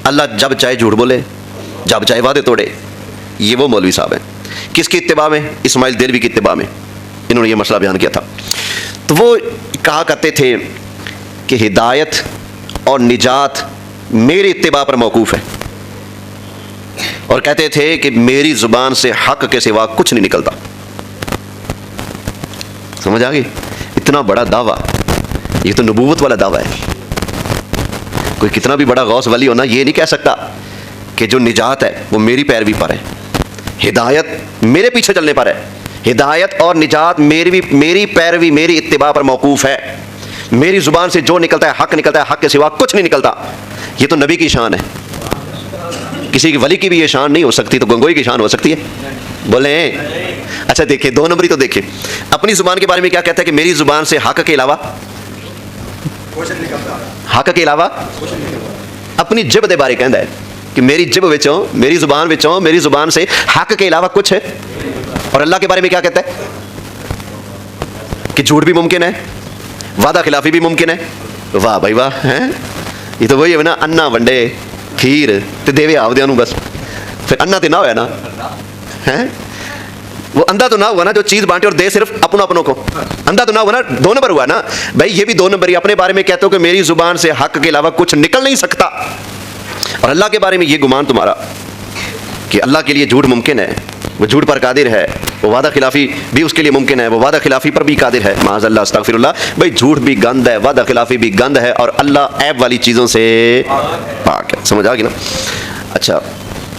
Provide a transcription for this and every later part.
اللہ جب چاہے جھوٹ بولے، جب چاہے وعدے توڑے. یہ وہ مولوی صاحب ہیں. کس کی اتباع میں؟ اسماعیل دہلوی کی اتباع میں انہوں نے یہ مسئلہ بیان کیا تھا. تو وہ کہا کرتے تھے کہ ہدایت اور نجات میری اتباع پر موقوف ہے، اور کہتے تھے کہ میری زبان سے حق کے سوا کچھ نہیں نکلتا. سمجھ آ گئی؟ اتنا بڑا دعویٰ، یہ تو نبوت والا دعویٰ ہے. کوئی کتنا بھی بڑا غوث ولی ہونا یہ نہیں کہہ سکتا کہ جو نجات ہے وہ میری پیروی پر ہے، ہدایت میرے پیچھے چلنے پر ہے. ہدایت اور نجات میری پیروی، میری اتباع پر موقوف ہے. میری زبان سے جو نکلتا ہے حق نکلتا ہے، حق کے سوا کچھ نہیں نکلتا. یہ تو نبی کی شان ہے. کسی کی ولی کی بھی یہ شان نہیں ہو سکتی تو گنگوئی کی شان ہو سکتی ہے؟ بولیں. اچھا دیکھیں، دو نمبری تو دیکھیں. اپنی زبان کے بارے میں کیا کہتا ہے کہ میری زبان سے حق کے علاوہ، حق کے علاوہ اپنی جب دے بارے کہندا ہے کہ میری جب وچوں، میری زبان وچوں، میری زبان سے حق کے علاوہ کچھ ہے. اور اللہ کے بارے میں کیا کہتا ہے کہ جھوٹ بھی ممکن ہے، وعدہ خلافی بھی ممکن ہے. واہ بھائی واہ. ہیں یہ تو وہی ہے نا، انا ونڈے کھیر تے دیوے آودیاں نوں، بس پھر انا تے نہ ہویا نا. ہیں وہ اندھا تو نہ ہوا نا جو چیز بانٹے اور دے صرف اپنوں کو. اندھا تو نہ ہوا نا، دو نمبر ہوا نا بھائی. یہ بھی دو نمبر ہی. اپنے بارے میں کہتے ہو کہ میری زبان سے حق کے علاوہ کچھ نکل نہیں سکتا، اور اللہ کے بارے میں یہ گمان تمہارا کہ اللہ کے لیے جھوٹ ممکن ہے، وہ جھوٹ پر قادر ہے، وہ وعدہ خلافی بھی اس کے لیے ممکن ہے، وہ وعدہ خلافی پر بھی قادر ہے. معاذ اللہ، استغفر اللہ. بھائی جھوٹ بھی گند ہے، وعدہ خلافی بھی گند ہے، اور اللہ عیب والی چیزوں سے پاک ہے. سمجھ آ گئی نا؟ اچھا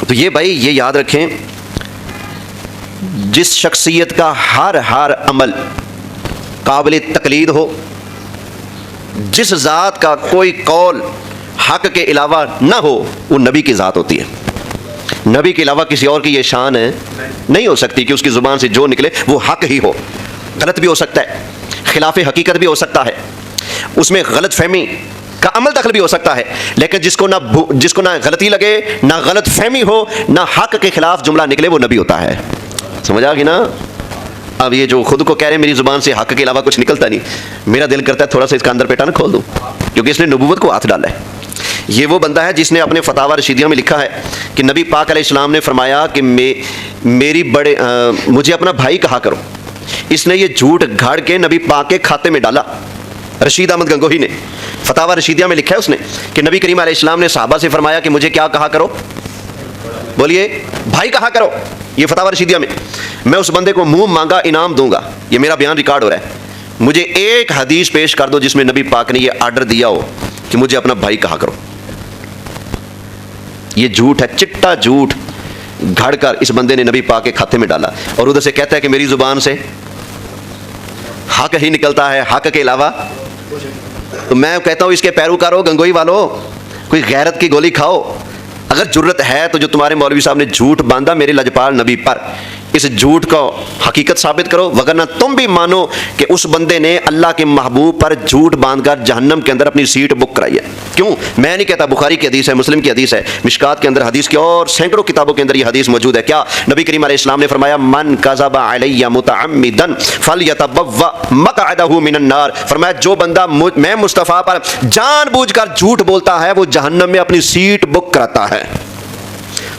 تو یہ بھائی یہ یاد رکھیں، جس شخصیت کا ہر عمل قابل تقلید ہو، جس ذات کا کوئی قول حق کے علاوہ نہ ہو، وہ نبی کی ذات ہوتی ہے. نبی کے علاوہ کسی اور کی یہ شان ہے نہیں ہو سکتی کہ اس کی زبان سے جو نکلے وہ حق ہی ہو. غلط بھی ہو سکتا ہے، خلاف حقیقت بھی ہو سکتا ہے، اس میں غلط فہمی کا عمل دخل بھی ہو سکتا ہے، لیکن جس کو نہ غلطی لگے، نہ غلط فہمی ہو، نہ حق کے خلاف جملہ نکلے، وہ نبی ہوتا ہے. سمجھ آ گئی نا؟ اب یہ جو خود کو کہہ رہے ہیں میری زبان سے حق کے علاوہ کچھ نکلتا نہیں، میرا دل کرتا ہے تھوڑا سا اس کا اندر پیٹا نہ کھول دوں، کیونکہ اس نے نبوت کو ہاتھ ڈالا ہے. یہ وہ بندہ ہے جس نے اپنے فتاوی رشیدیہ میں لکھا ہے کہ نبی پاک علیہ السلام نے فرمایا کہ مجھے اپنا بھائی کہا کرو. اس نے یہ جھوٹ گھاڑ کے نبی پاک کے کھاتے میں ڈالا. رشید احمد گنگوہی نے فتاوی رشیدیہ میں لکھا ہے اس نے کہ نبی کریم علیہ السلام نے صحابہ سے فرمایا کہ مجھے کیا کہا کرو؟ بولیے، بھائی کہا کرو. یہ فتاوی رشیدیہ میں اس بندے کو منہ مانگا انعام دوں گا. یہ میرا بیان ریکارڈ ہو رہا ہے. مجھے ایک حدیث پیش کر دو جس میں نبی پاک نے یہ آرڈر دیا ہو کہ مجھے اپنا بھائی کہا کرو. یہ جھوٹ ہے، چٹا جھوٹ گھڑ کر اس بندے نے نبی پاک کے کھاتے میں ڈالا، اور ادھر سے کہتا ہے کہ میری زبان سے حق ہی نکلتا ہے، حق کے علاوہ. تو میں کہتا ہوں اس کے پیروکاروں، گنگوئی والوں، کوئی غیرت کی گولی کھاؤ. اگر جرت ہے تو جو تمہارے مولوی صاحب نے جھوٹ باندھا میرے لجپال نبی پر، اس جھوٹ کو حقیقت ثابت کرو، وگرنہ تم بھی مانو کہ اس بندے نے اللہ کے محبوب پر جھوٹ باندھ کر جہنم کے اندر اپنی سیٹ بک کرائی ہے. کیوں؟ میں نہیں کہتا، بخاری کی حدیث ہے، مسلم کی حدیث ہے، مشکات کے اندر حدیث کی اور سینکڑوں کتابوں کے اندر یہ حدیث موجود ہے. کیا نبی کریم علیہ السلام نے فرمایا من کذب علی متعمدا فلیتبوأ مقعدہ من النار. فرمایا جو بندہ میں مصطفیٰ پر جان بوجھ کر جھوٹ بولتا ہے وہ جہنم میں اپنی سیٹ بک کراتا ہے.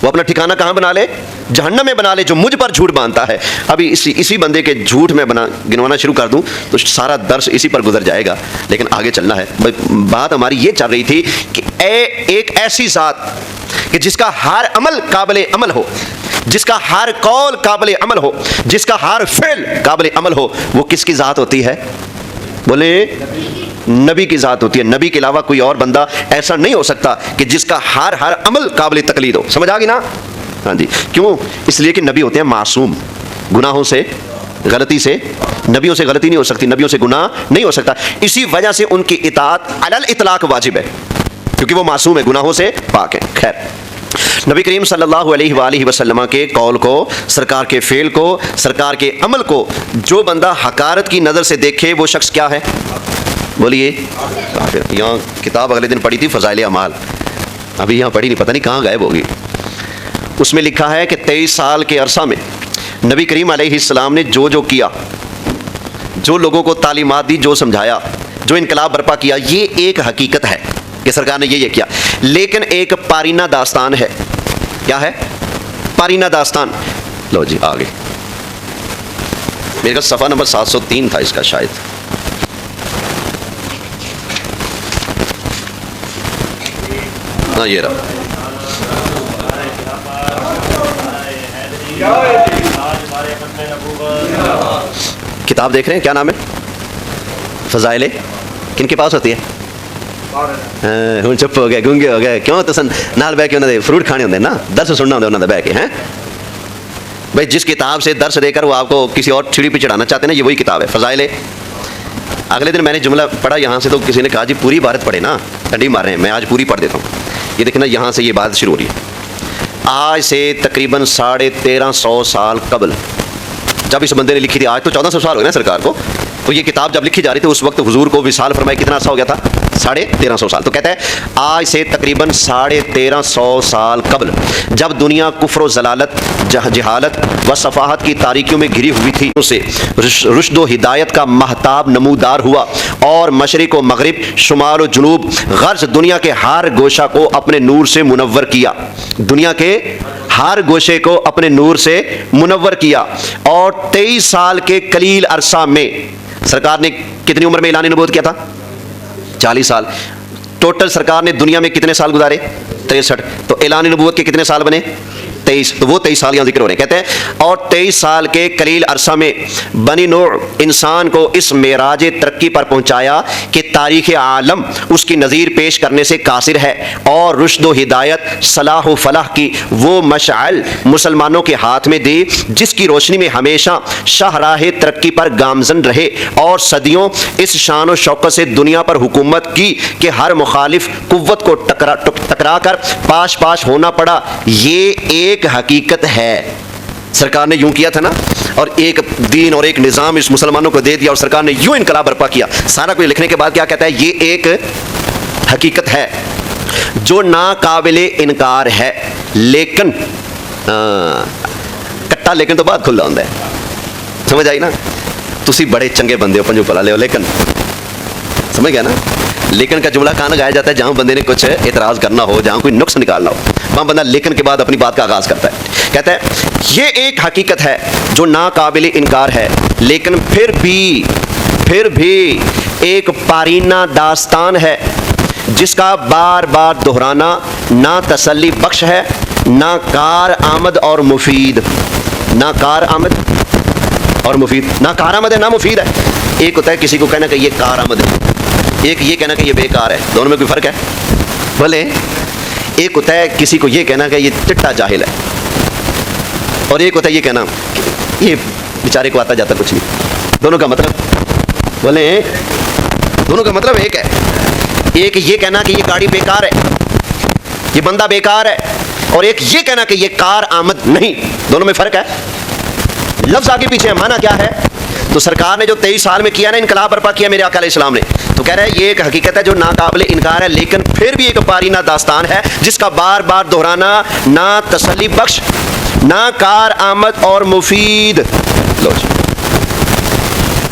وہ اپنا ٹھکانہ کہاں بنا لے؟ جہنم میں بنا لے، جو مجھ پر جھوٹ باندھتا ہے. ابھی اسی بندے کے جھوٹ میں گنوانا شروع کر دوں تو سارا درس اسی پر گزر جائے گا، لیکن آگے چلنا ہے. بات ہماری یہ چل رہی تھی کہ ایک ایسی ذات کہ جس کا ہر عمل قابل عمل ہو، جس کا ہر قول قابل عمل ہو، جس کا ہر فعل قابل عمل ہو، وہ کس کی ذات ہوتی ہے؟ بولے، نبی کی ذات ہوتی ہے. نبی کے علاوہ کوئی اور بندہ ایسا نہیں ہو سکتا کہ جس کا ہر عمل قابل تقلید ہو. سمجھ آ گئی نا؟ ہاں جی. کیوں؟ اس لیے کہ نبی ہوتے ہیں معصوم، گناہوں سے، غلطی سے. نبیوں سے غلطی نہیں ہو سکتی، نبیوں سے گناہ نہیں ہو سکتا. اسی وجہ سے ان کی اطاعت علی الاطلاق واجب ہے، کیونکہ وہ معصوم ہے، گناہوں سے پاک ہے. خیر، نبی کریم صلی اللہ علیہ وآلہ وسلم کے قول کو، سرکار کے فعل کو، سرکار کے عمل کو جو بندہ حقارت کی نظر سے دیکھے وہ شخص کیا ہے؟ بولیے. یہاں کتاب اگلے دن پڑھی تھی فضائل اعمال، ابھی یہاں پڑھی نہیں، پتہ نہیں کہاں غائب ہوگی. اس میں لکھا ہے کہ 23 سال کے عرصہ میں نبی کریم علیہ السلام نے جو کیا، جو لوگوں کو تعلیمات دی، جو سمجھایا، جو انقلاب برپا کیا، یہ ایک حقیقت ہے. کہ سرکار نے یہ کیا. لیکن ایک پارینہ داستان ہے. کیا ہے؟ پارینہ داستان. لو جی آگے میرے کا صفحہ نمبر 703 تھا اس کا شاید. ہاں یہ رہا. کتاب دیکھ رہے ہیں کیا نام ہے؟ فضائل کن کے پاس ہوتی ہے؟ ہوں چپ ہو گئے گونگے ہو گئے کیوں؟ تو نال بہ کے انہوں نے فروٹ کھانے ہوتے ہیں نا, درس سننا ہوتا ہے انہوں نے بہ کے. ہیں بھائی جس کتاب سے درس دے کر وہ آپ کو کسی اور چھڑی پہ چڑھانا چاہتے ہیں نا, یہ وہی کتاب ہے فضائل. اگلے دن میں نے جملہ پڑھا یہاں سے, تو کسی نے کہا جی پوری عبارت پڑھے نا, ٹھنڈی مار رہے ہیں. میں آج پوری پڑھ دیتا ہوں. یہ دیکھنا یہاں سے یہ بات شروع ہو رہی ہے. آج سے تقریباً 1350 سال قبل جب اس بندے نے لکھی تھی, آج تو 1400 سال ہو گئے نا سرکار کو, تو یہ کتاب جب لکھی جا رہی تھی اس وقت حضور کو وصال فرمائے کتنا عرصہ ہو گیا تھا؟ 1350 سال. تو کہتا ہے آج سے تقریباً 1350 سال قبل جب دنیا کفر و ضلالت, جہالت و صفاحت کی تاریکیوں میں گھری ہوئی تھی, اسے رشد و ہدایت کا مہتاب نمودار ہوا اور مشرق و مغرب, شمال و جنوب, غرض دنیا کے ہر گوشہ کو اپنے نور سے منور کیا. دنیا کے ہر گوشے کو اپنے نور سے منور کیا. اور 23 سال کے قلیل عرصہ میں سرکار نے کتنی عمر میں اعلان نبوت کیا تھا؟ 40 سال. ٹوٹل سرکار نے دنیا میں کتنے سال گزارے؟ 63. تو اعلان نبوت کے کتنے سال بنے؟ 23. تو وہ 23 سال یہاں ذکر ہو رہے ہیں. کہتے ہیں اور 23 سال کے قلیل عرصہ میں بنی نوع انسان کو اس معراج ترقی پر پہنچایا کہ تاریخ عالم اس کی نظیر پیش کرنے سے قاصر ہے, اور رشد و ہدایت, صلاح و فلاح کی وہ مشعل مسلمانوں کے ہاتھ میں دی جس کی روشنی میں ہمیشہ شاہراہ ترقی پر گامزن رہے, اور صدیوں اس شان و شوکت سے دنیا پر حکومت کی کہ ہر مخالف قوت کو ٹکرا کر پاش پاش ہونا پڑا. یہ ایک حقیقت ہے. سرکار نے یوں کیا تھا نا, اور ایک دین اور ایک نظام اس مسلمانوں کو دے دیا, اور سرکار نے یوں انقلاب برپا کیا. سارا کچھ لکھنے کے بعد کیا کہتا ہے؟ یہ ایک حقیقت ہے جو ناقابل انکار ہے, لیکن کٹا لیکن تو بات کھلا ہوتا ہے. سمجھ آئی نا؟ تسی بڑے چنگے بندے ہو, پنجو پلا لے ہو, لیکن سمجھ گیا نا؟ لیکن کا جملہ کہاں لگایا جاتا ہے جہاں بندے نے کچھ اعتراض کرنا ہو, جہاں کوئی نقص نکالنا ہو, وہاں بندہ لیکن کے بعد اپنی بات کا آغاز کرتا ہے. کہتا ہے یہ ایک حقیقت ہے جو ناقابل انکار ہے, لیکن پھر بھی ایک پارینہ داستان ہے جس کا بار بار دہرانا نہ تسلی بخش ہے, نہ کار آمد اور مفید. نہ کار آمد اور مفید, نہ کار آمد ہے نہ مفید ہے. ایک ہوتا ہے کسی کو کہنا کہ یہ کار آمد ہے, ایک یہ کہنا کہ یہ بیکار ہے. دونوں میں کوئی فرق ہے؟ بولے. ایک ہوتا ہے کسی کو یہ کہنا کہ یہ چٹا جاہل ہے, اور ایک ہوتا ہے یہ کہنا یہ بیچارے کو آتا جاتا کچھ نہیں. دونوں کا مطلب بولے, دونوں کا مطلب ایک ہے. ایک یہ کہنا کہ یہ گاڑی بیکار ہے, یہ بندہ بیکار ہے, اور ایک یہ کہنا کہ یہ کار آمد نہیں. دونوں میں فرق ہے, لفظ آگے پیچھے ہے, معنی کیا ہے. تو سرکار نے جو 23 سال میں کیا نا, انقلاب برپا کیا میرے آقا علیہ السلام نے, تو کہہ رہا ہے یہ ایک حقیقت ہے جو ناقابل انکار ہے, لیکن پھر بھی ایک پارینہ داستان ہے جس کا بار بار دہرانا نہ تسلی بخش, نہ کار آمد اور مفید. لو جی,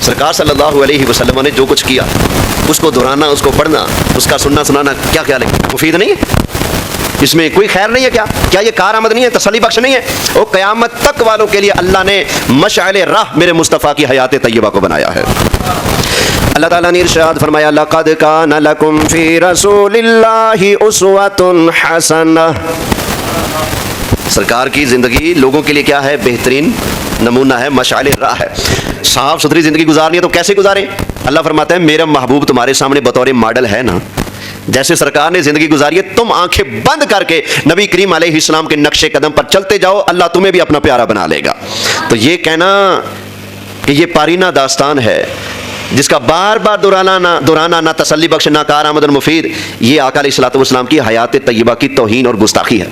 سرکار صلی اللہ علیہ وسلم نے جو کچھ کیا اس کو دہرانا, اس کو پڑھنا, اس کا سننا سنانا, کیا خیال ہے؟ مفید نہیں ہے؟ اس میں کوئی خیر نہیں ہے؟ کیا یہ کار آمد نہیں ہے, تسلی بخش نہیں ہے؟ وہ قیامت تک والوں کے لیے اللہ نے مشعل راہ میرے مصطفیٰ کی حیات طیبہ کو بنایا ہے. اللہ تعالیٰ نے ارشاد فرمایا لقد کان لکم فی رسول اللہ اسوۃ حسنہ. سرکار کی زندگی لوگوں کے لیے کیا ہے؟ بہترین نمونہ ہے, مشعل راہ ہے. صاف ستھری زندگی گزارنی ہے تو کیسے گزاریں؟ اللہ فرماتا ہے میرا محبوب تمہارے سامنے بطور ماڈل ہے نا. جیسے سرکار نے زندگی گزاری ہے, تم آنکھیں بند کر کے نبی کریم علیہ السلام کے نقش قدم پر چلتے جاؤ, اللہ تمہیں بھی اپنا پیارا بنا لے گا. تو یہ کہنا کہ یہ پارینہ داستان ہے جس کا بار بار دہرانا نہ تسلی بخش, نہ کار آمد اور مفید, یہ آقا علیہ الصلوۃ والسلام کی حیات طیبہ کی توہین اور گستاخی ہے.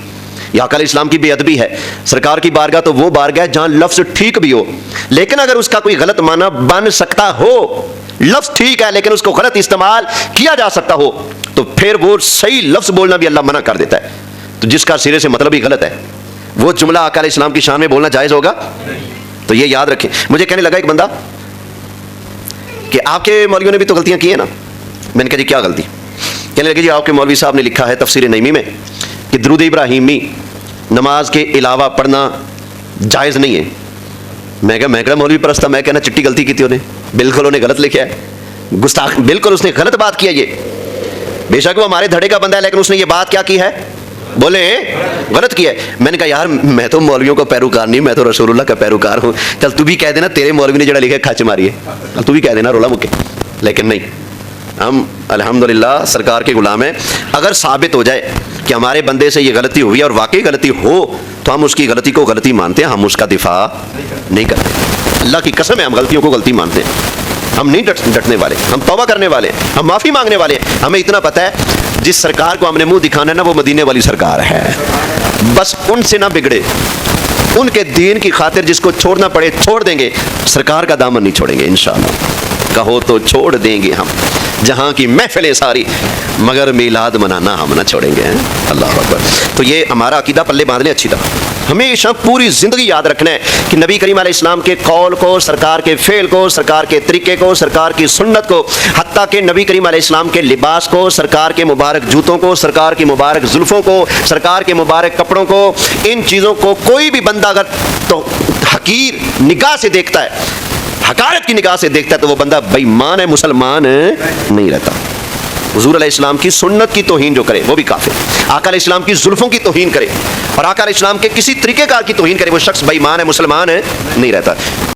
یہ آقا علیہ السلام کی بے ادبی ہے. سرکار کی بارگاہ تو وہ بارگاہ جہاں لفظ ٹھیک بھی ہو, لیکن اگر اس کا کوئی غلط معنی بن سکتا ہو, لفظ ٹھیک ہے لیکن اس کو غلط استعمال کیا جا سکتا ہو, تو پھر وہ صحیح لفظ بولنا بھی اللہ منع کر دیتا ہے. تو جس کا سرے سے مطلب ہی غلط ہے, وہ جملہ آقا علیہ السلام کی شان میں بولنا جائز ہوگا؟ تو یہ یاد رکھیں. مجھے کہنے لگا ایک بندہ کہ آپ کے مولویوں نے بھی تو غلطیاں کی ہیں نا. میں نے کہا جی کیا غلطی؟ کہنے لگے جی آپ کے مولوی صاحب نے لکھا ہے تفسیر نعیمی میں کہ درود ابراہیمی نماز کے علاوہ پڑھنا جائز نہیں ہے. میں کہا مولوی پرستا, میں کہنا چٹی غلطی کی تھی انہیں, بالکل انہیں غلط لکھا ہے, گستاخ, بالکل اس نے غلط بات کیا. یہ بے شک وہ ہمارے دھڑے کا بندہ ہے, لیکن اس نے یہ بات کیا کی ہے, بولے غلط کیا ہے. میں نے کہا یار میں تو مولویوں کا پیروکار نہیں, میں تو رسول اللہ کا پیروکار ہوں, چل تو بھی کہہ دینا تیرے مولوی نے جڑا لکھا ہے کھچ ماری ہے, تو بھی کہہ دینا رولا مکے. لیکن نہیں, ہم الحمدللہ سرکار کے غلام ہیں. اگر ثابت ہو جائے کہ ہمارے بندے سے یہ غلطی ہوئی اور واقعی غلطی ہو تو ہم اس کی غلطی کو غلطی مانتے ہیں, ہم اس کا دفاع نہیں کرتے. اللہ کی قسم ہے ہم غلطیوں کو غلطی مانتے ہیں, ہم نہیں ڈٹنے والے, ہم توبہ کرنے والے ہیں, ہم معافی مانگنے والے ہیں. ہمیں اتنا پتہ ہے جس سرکار کو ہم نے منہ دکھانا ہے نا وہ مدینے والی سرکار ہے, بس ان سے نہ بگڑے, ان کے دین کی خاطر جس کو چھوڑنا پڑے چھوڑ دیں گے, سرکار کا دامن نہیں چھوڑیں گے انشاءاللہ. کہو تو چھوڑ دیں گے ہم جہاں کی محفلیں ساری, مگر میلاد منانا ہم نہ چھوڑیں گے. اللہ اکبر. تو یہ ہمارا عقیدہ پلے باندھ لیں اچھی طرح, ہمیشہ پوری زندگی یاد رکھنا ہے کہ نبی کریم علیہ السلام کے قول کو, سرکار کے فعل کو, سرکار کے طریقے کو, سرکار کی سنت کو, حتیٰ کہ نبی کریم علیہ السلام کے لباس کو, سرکار کے مبارک جوتوں کو, سرکار کی مبارک زلفوں کو, سرکار کے مبارک کپڑوں کو, ان چیزوں کو کوئی بھی بندہ اگر تو حقیر نگاہ سے دیکھتا ہے, حقارت کی نگاہ سے دیکھتا ہے, تو وہ بندہ بے ایمان ہے, مسلمان نہیں رہتا. حضور علیہ السلام کی سنت کی توہین جو کرے وہ بھی کافر, آقا علیہ السلام کی زلفوں کی توہین کرے اور آقا علیہ السلام کے کسی طریقہ کار کی توہین کرے, وہ شخص بے ایمان ہے, مسلمان نہیں رہتا.